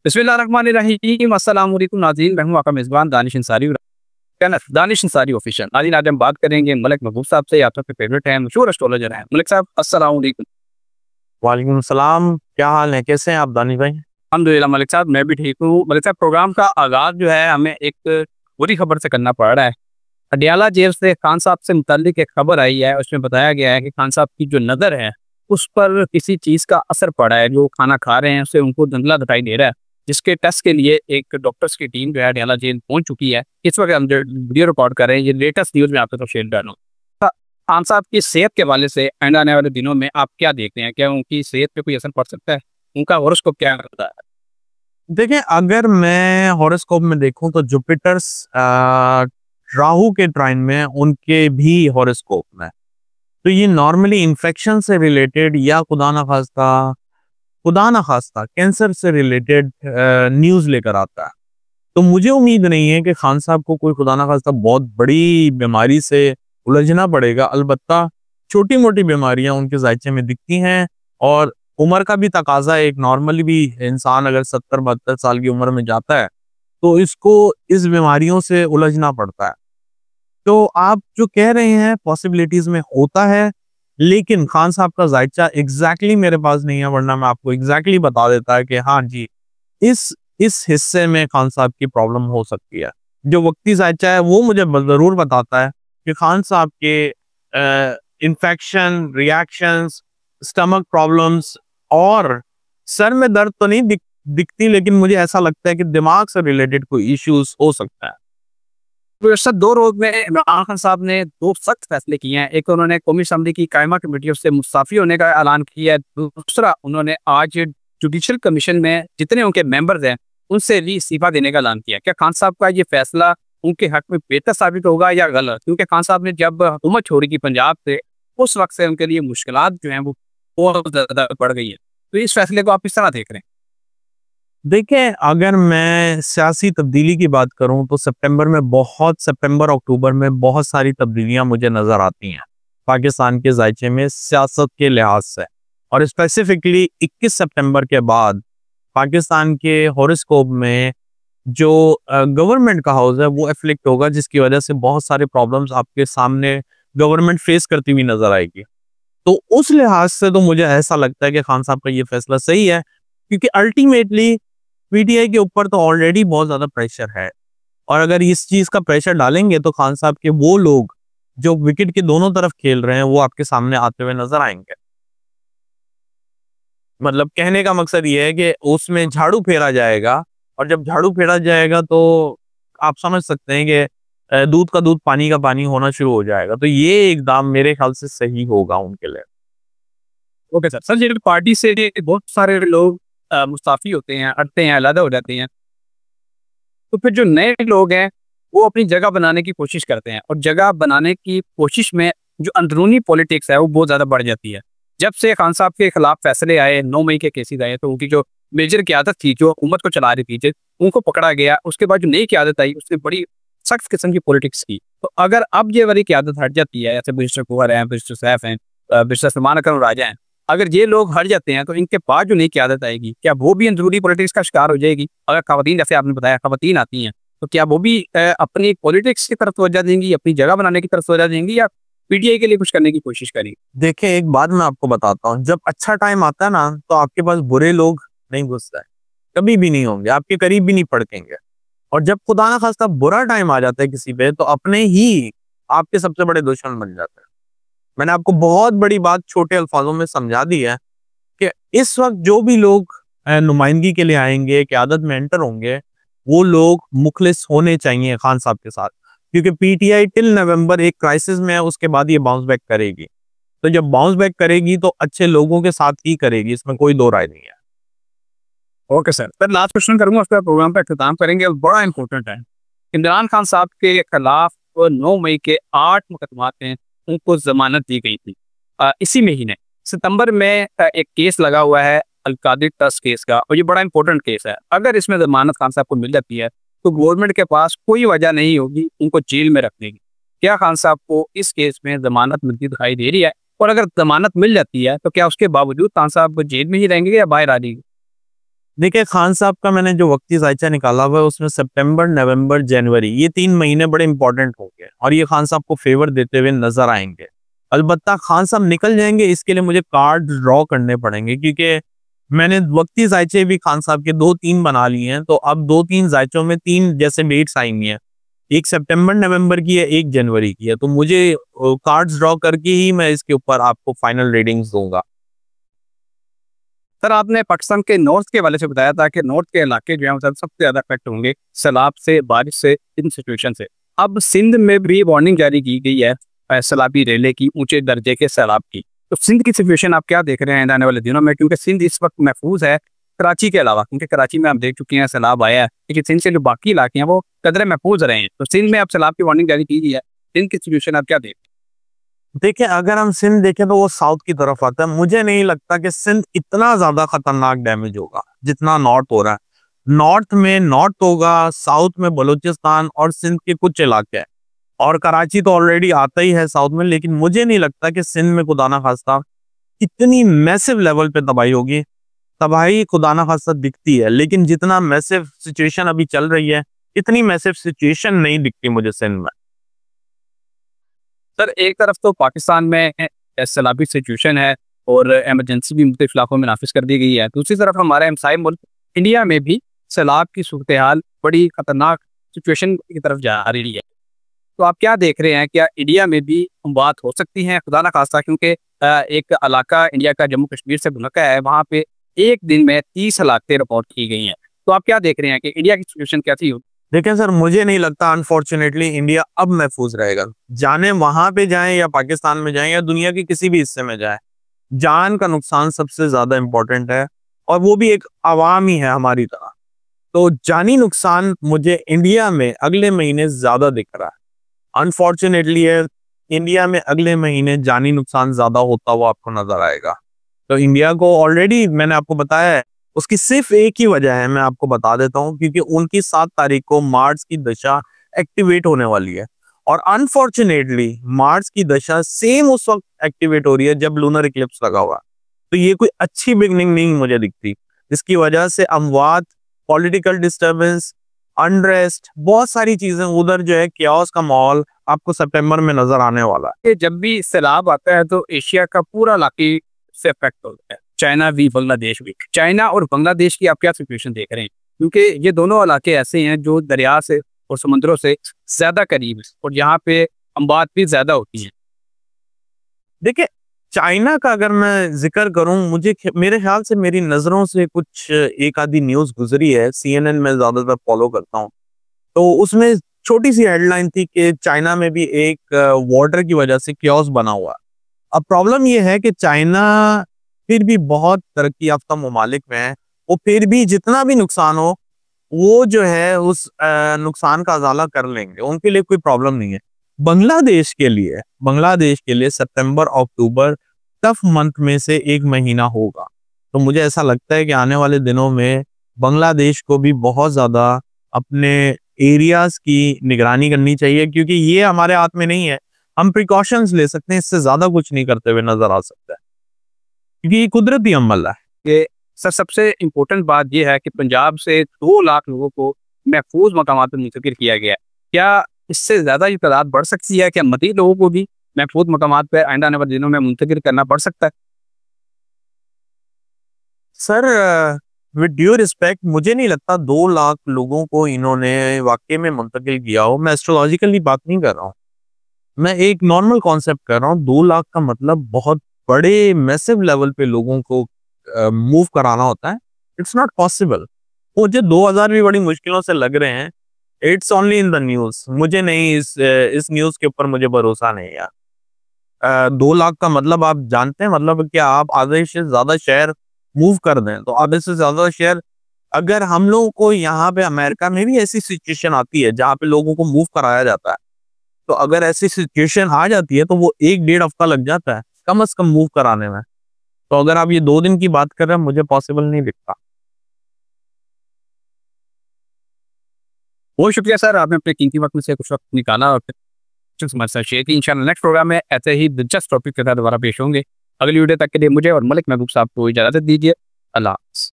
बिस्मिल्लाहिर्रहमानिर्रहीम अस्सलाम वालेकुम नाज़रीन, मैं हूं आपका मेज़बान दानिश अंसारी चैनल दानिश अंसारी ऑफिशियल। नाज़रीन, आज हम बात करेंगे मलिक महबूब साहब से। आप सबके फेवरेट हैं, मशहूर एस्ट्रोलॉजर हैं। मलिक साहब अस्सलाम वालेकुम। वालेकुम सलाम। क्या हाल है, कैसे हैं आप दानिश भाई? अल्हम्दुलिल्लाह मलिक साहब, मैं भी ठीक हूँ। मलिक साहब, प्रोग्राम का आगाज़ जो है हमें एक बुरी खबर से करना पड़ रहा है। अडयाला जेल से खान साहब से मुताल्लिक एक खबर आई है, उसमें बताया गया है कि खान साहब की जो नज़र है उस पर किसी चीज़ का असर पड़ा है। जो खाना खा रहे हैं उससे उनको धुंधला दिखाई दे रहा है, जिसके टेस्ट के लिए एक डॉक्टर्स की टीम जो है अडयाला जेल पहुंच चुकी है। इस वक्त हम जो वीडियो रिकॉर्ड कर रहे हैं, ये लेटेस्ट न्यूज़ में आपके साथ शेयर कर रहा हूँ। खान साहब की सेहत के हवाले से आने वाले दिनों में आप क्या देखते हैं? क्या उनकी सेहत पे कोई असर पड़ सकता है? उनका हॉरोस्कोप क्या करता है? देखिए, अगर मैं हॉरोस्कोप में देखूं तो जुपिटर्स राहु के ट्राइन में, उनके भी हॉरोस्कोप में। तो ये नॉर्मली इन्फेक्शन से रिलेटेड या खुदा ना खास्ता कैंसर से रिलेटेड न्यूज़ लेकर आता है। तो मुझे उम्मीद नहीं है कि खान साहब को कोई खुदा ना खास्ता बहुत बड़ी बीमारी से उलझना पड़ेगा। अलबत्ता छोटी मोटी बीमारियां उनके जायचे में दिखती हैं, और उम्र का भी तकाजा है। एक नॉर्मली भी इंसान अगर 70-72 साल की उम्र में जाता है तो इसको इस बीमारियों से उलझना पड़ता है। तो आप जो कह रहे हैं पॉसिबिलिटीज में होता है, लेकिन खान साहब का जायचा एग्जैक्टली मेरे पास नहीं है, वरना मैं आपको एग्जैक्टली बता देता है कि हाँ जी, इस हिस्से में खान साहब की प्रॉब्लम हो सकती है। जो वक्ती जायचा है वो मुझे जरूर बताता है कि खान साहब के इन्फेक्शन, रिएक्शंस, स्टमक प्रॉब्लम्स और सर में दर्द तो नहीं दिखती, लेकिन मुझे ऐसा लगता है कि दिमाग से रिलेटेड कोई इश्यूज हो सकता है। गुज़श्ता 2 रोज़ में इमरान खान साहब ने 2 सख्त फैसले किए हैं। एक, उन्होंने कौमी असम्बली की कायमा कमेटियों से मुस्ताफ़ी होने का ऐलान किया है। दूसरा, उन्होंने आज जुडिशल कमीशन में जितने उनके मेंबर्स हैं, उनसे भी इस्तीफ़ा देने का ऐलान किया। क्या खान साहब का ये फैसला उनके हक में बेहतर साबित होगा या गलत? क्योंकि खान साहब ने जब हुकूमत छोड़ी थी पंजाब से, उस वक़्त से उनके लिए मुश्किलात जो हैं वो बहुत ज़्यादा बढ़ गई है। तो इस फैसले को आप किस तरह देख रहे हैं? देखिए, अगर मैं सियासी तब्दीली की बात करूं तो सितंबर अक्टूबर में बहुत सारी तब्दीलियां मुझे नजर आती हैं पाकिस्तान के जायचे में, सियासत के लिहाज से। और स्पेसिफिकली 21 सितंबर के बाद पाकिस्तान के हॉरोस्कोप में जो गवर्नमेंट का हाउस है वो एफ्लिक्ट होगा, जिसकी वजह से बहुत सारे प्रॉब्लम्स आपके सामने गवर्नमेंट फेस करती हुई नजर आएगी। तो उस लिहाज से तो मुझे ऐसा लगता है कि खान साहब का ये फैसला सही है, क्योंकि अल्टीमेटली पीटीआई के ऊपर तो ऑलरेडी बहुत ज्यादा प्रेशर है, और अगर इस चीज का प्रेशर डालेंगे तो खान साहब के वो लोग जो विकेट के दोनों तरफ खेल रहे हैं वो आपके सामने आते हुए नजर आएंगे। मतलब कहने का मकसद ये है कि उसमें झाड़ू फेरा जाएगा, और जब झाड़ू फेरा जाएगा तो आप समझ सकते हैं कि दूध का दूध पानी का पानी होना शुरू हो जाएगा। तो ये एकदम मेरे ख्याल से सही होगा उनके लिए। Okay sir. सर, ये पार्टी से बहुत सारे लोग मुस्ताफ़ी होते हैं, हटते हैं, अलग हो जाते हैं। तो फिर जो नए लोग हैं वो अपनी जगह बनाने की कोशिश करते हैं, और जगह बनाने की कोशिश में जो अंदरूनी पॉलिटिक्स है वो बहुत ज़्यादा बढ़ जाती है। जब से खान साहब के खिलाफ फैसले आए, 9 मई के केसेस आए, तो उनकी जो मेजर क़यादत थी, जो हुकूमत को चला रही थी, उनको पकड़ा गया। उसके बाद जो नई क़यादत आई उसने बड़ी सख्त किस्म की पॉलिटिक्स की। तो अगर अब ये वाली क़यादत हट जाती है, जैसे बैरिस्टर कुंवर हैं, बैरिस्टर सैफ हैं, बैरिस्टर सलमान अकरम राजा हैं, अगर ये लोग हट जाते हैं तो इनके बाद जो नई क़यादत आएगी, क्या वो भी अंदरूनी पॉलिटिक्स का शिकार हो जाएगी? अगर खवातीन, जैसे आपने बताया, खवातीन आती हैं, तो क्या वो भी अपनी पॉलिटिक्स की तरफ तवज्जो देंगी, अपनी जगह बनाने की तरफ तवज्जो देंगी, या पीटीआई के लिए कुछ करने की कोशिश करेंगी? देखिए, एक बात मैं आपको बताता हूँ, जब अच्छा टाइम आता है ना तो आपके पास बुरे लोग नहीं घुसते हैं, कभी भी नहीं होंगे, आपके करीब भी नहीं पड़केंगे। और जब खुदा ना खास्ता बुरा टाइम आ जाता है किसी पे, तो अपने ही आपके सबसे बड़े दुश्मन बन जाते हैं। मैंने आपको बहुत बड़ी बात छोटे अल्फाजों में समझा दी है कि इस वक्त जो भी लोग नुमाइंदगी के लिए आएंगे, क़यादत में एंटर होंगे, वो लोग मुखलिस होने चाहिए खान साहब के साथ, क्योंकि पीटीआई टिल नवंबर एक क्राइसिस में है, उसके बाद ये बाउंस बैक करेगी। तो जब बाउंस बैक करेगी तो अच्छे लोगों के साथ ही करेगी, इसमें कोई दो राय नहीं है। Okay sir. फिर लास्ट क्वेश्चन करूंगा, उसके बाद प्रोग्राम का इख्तिताम करेंगे। और बड़ा इंपॉर्टेंट है, इमरान खान साहब के खिलाफ 9 मई के 8 मुकदमात में उनको जमानत दी गई थी। इसी महीने सितंबर में एक केस लगा हुआ है अलकादिर ट्रस्ट केस का, और ये बड़ा इंपॉर्टेंट केस है। अगर इसमें जमानत खान साहब को मिल जाती है तो गवर्नमेंट के पास कोई वजह नहीं होगी उनको जेल में रखने की। क्या खान साहब को इस केस में जमानत मिलती दिखाई दे रही है? और अगर जमानत मिल जाती है तो क्या उसके बावजूद खान साहब जेल में ही रहेंगे या बाहर आ जाएंगे? देखिए खान साहब का मैंने जो वक्ती जायचा निकाला हुआ है उसमें सितंबर, नवंबर, जनवरी ये 3 महीने बड़े इंपॉर्टेंट होंगे और ये खान साहब को फेवर देते हुए नजर आएंगे। अलबत्ता खान साहब निकल जाएंगे इसके लिए मुझे कार्ड ड्रॉ करने पड़ेंगे, क्योंकि मैंने वक्ती जायचे भी खान साहब के 2-3 बना लिए हैं, तो अब 2-3 जायचों में 3 जैसे डेट्स आई हुई हैं, एक सितंबर नवंबर की है, एक जनवरी की है, तो मुझे कार्ड्स ड्रॉ करके ही मैं इसके ऊपर आपको फाइनल रीडिंग्स दूंगा। सर आपने पाकिस्तान के नॉर्थ के वाले से बताया था कि नॉर्थ के इलाके जो है मतलब सबसे ज्यादा इफेक्ट होंगे सैलाब से, बारिश से, इन सिचुएशन से। अब सिंध में भी वार्निंग जारी की गई है सैलाबी रेले की, ऊंचे दर्जे के सैलाब की। तो सिंध की सिचुएशन आप क्या देख रहे हैं आने वाले दिनों में, क्योंकि सिंध इस वक्त महफूज है कराची के अलावा, क्योंकि कराची में आप देख चुके हैं सैलाब आया है, लेकिन सिंध से जो बाकी इलाके हैं वो कदरे महफूज रहे हैं। तो सिंध में अब सैलाब की वार्निंग जारी की गई है, सिंध की सिचुएशन आप क्या देख रहे हैं? देखिए अगर हम सिंध देखें तो वो साउथ की तरफ आता है, मुझे नहीं लगता कि सिंध इतना ज्यादा खतरनाक डैमेज होगा जितना नॉर्थ हो रहा है। नॉर्थ में नॉर्थ होगा, साउथ में बलूचिस्तान और सिंध के कुछ इलाके हैं, और कराची तो ऑलरेडी आता ही है साउथ में, लेकिन मुझे नहीं लगता कि सिंध में खुदा ना खास्ता इतनी मैसिव लेवल पे तबाही होगी। तबाही खुदा ना खास्ता दिखती है, लेकिन जितना मैसिव सिचुएशन अभी चल रही है इतनी मैसिव सिचुएशन नहीं दिखती मुझे सिंध में। सर एक तरफ तो पाकिस्तान में सैलाबी सिचुएशन है और एमरजेंसी भी मुख्तलिफ इलाकों में नाफिज कर दी गई है, दूसरी तरफ हमारे हमसाय मुल्क इंडिया में भी सैलाब की सूरत हाल बड़ी खतरनाक सिचुएशन की तरफ जा रही है। तो आप क्या देख रहे हैं, क्या इंडिया में भी बात हो सकती है खुदा ना खास्ता, क्योंकि एक इलाका इंडिया का जम्मू कश्मीर से मुनक्का है, वहाँ पे एक दिन में 30 हलाकतें रिपोर्ट की गई हैं। तो आप क्या देख रहे हैं कि इंडिया की सिचुएशन कैसी हो? देखिए सर मुझे नहीं लगता अनफॉर्चुनेटली इंडिया अब महफूज रहेगा, जाने वहां पे जाएं या पाकिस्तान में जाएं या दुनिया के किसी भी हिस्से में जाएं, जान का नुकसान सबसे ज्यादा इंपॉर्टेंट है, और वो भी एक आवाम ही है हमारी तरह। तो जानी नुकसान मुझे इंडिया में अगले महीने ज्यादा दिख रहा है। अनफॉर्चुनेटली है इंडिया में अगले महीने जानी नुकसान ज्यादा होता हुआ आपको नजर आएगा। तो इंडिया को ऑलरेडी मैंने आपको बताया है, उसकी सिर्फ एक ही वजह है, मैं आपको बता देता हूं, क्योंकि उनकी 7 तारीख को मार्स की दशा एक्टिवेट होने वाली है, और अनफॉर्चुनेटली मार्स की दशा सेम उस वक्त एक्टिवेट हो रही है जब लूनर इक्लिप्स लगा हुआ। तो ये कोई अच्छी बिगनिंग नहीं मुझे दिखती, इसकी वजह से अमवात, पॉलिटिकल डिस्टर्बेंस, अनरेस्ट, बहुत सारी चीजें उधर जो है क्याओस का माहौल आपको सितंबर में नजर आने वाला है। कि जब भी सैलाब आता है तो एशिया का पूरा इलाके से इफेक्ट होता है, चाइना भी, बांग्लादेश भी। चाइना और बांग्लादेश की आप क्या सिचुएशन देख रहे हैं, क्योंकि ये दोनों इलाके ऐसे हैं जो दरिया से और समुद्रों से ज्यादा करीब है और यहाँ पे अम्बात भी ज्यादा होती हैं। देखिए चाइना का अगर मैं जिक्र करूं, मुझे मेरे ख्याल से मेरी नजरों से कुछ एक आधी न्यूज गुजरी है, CNN में ज्यादातर फॉलो करता हूं, तो उसमें छोटी सी हेडलाइन थी कि चाइना में भी एक वाटर की वजह से क्योस बना हुआ। अब प्रॉब्लम यह है कि चाइना फिर भी बहुत तरक्की याफ्ता ममालिक में है, वो फिर भी जितना भी नुकसान हो वो जो है उस नुकसान का अजाला कर लेंगे, उनके लिए कोई प्रॉब्लम नहीं है। बांग्लादेश के लिए सितंबर अक्टूबर टफ मंथ में से एक महीना होगा, तो मुझे ऐसा लगता है कि आने वाले दिनों में बांग्लादेश को भी बहुत ज्यादा अपने एरियाज की निगरानी करनी चाहिए, क्योंकि ये हमारे हाथ में नहीं है, हम प्रिकॉशंस ले सकते हैं, इससे ज्यादा कुछ नहीं करते हुए नजर आ सकता है, क्योंकि ये कुदरती अमल है। कि सर सबसे इम्पोर्टेंट बात यह है कि पंजाब से 2 लाख लोगों को महफूज मकामात पर मुंतकिल किया गया है, क्या इससे ज्यादा ये तादाद बढ़ सकती है, क्या मज़ीद लोगों को भी महफूज मकामात पर आइंदा आने वाले दिनों में मुंतकिल करना पड़ सकता है? सर विद ड्यू रिस्पेक्ट मुझे नहीं लगता 2 लाख लोगों को इन्होंने वाकई में मुंतकिल किया हो। मैं एस्ट्रोलॉजिकली बात नहीं कर रहा हूँ, मैं एक नॉर्मल कॉन्सेप्ट कर रहा हूँ। 2 लाख का मतलब बहुत बड़े मैसिव लेवल पे लोगों को मूव कराना होता है, इट्स नॉट पॉसिबल। मुझे 2000 भी बड़ी मुश्किलों से लग रहे हैं, it's only in the news. मुझे नहीं इस न्यूज के ऊपर मुझे भरोसा नहीं यार। 2 लाख का मतलब आप जानते हैं, मतलब क्या आप आधे से ज्यादा शहर मूव कर दें, तो आधे से ज्यादा शहर, अगर हम लोगों को यहाँ पे अमेरिका में भी ऐसी सिचुएशन आती है जहाँ पे लोगों को मूव कराया जाता है, तो अगर ऐसी सिचुएशन आ जाती है तो वो 1-1.5 हफ्ता लग जाता है कम से कम मूव कराने में। तो अगर आप ये 2 दिन की बात कर रहे हैं, मुझे पॉसिबल नहीं दिखता। बहुत शुक्रिया सर, आपने अपने कीमती वक्त में से कुछ वक्त निकाला और फिर हमारे साथ शेयर की। इंशाल्लाह नेक्स्ट प्रोग्राम में ऐसे ही दिलचस्प टॉपिक के साथ दोबारा पेश होंगे। अगली वीडियो तक के लिए मुझे और मलिक महबूब साहब को इजाजत दीजिए। अल्लाह हाफ़िज़।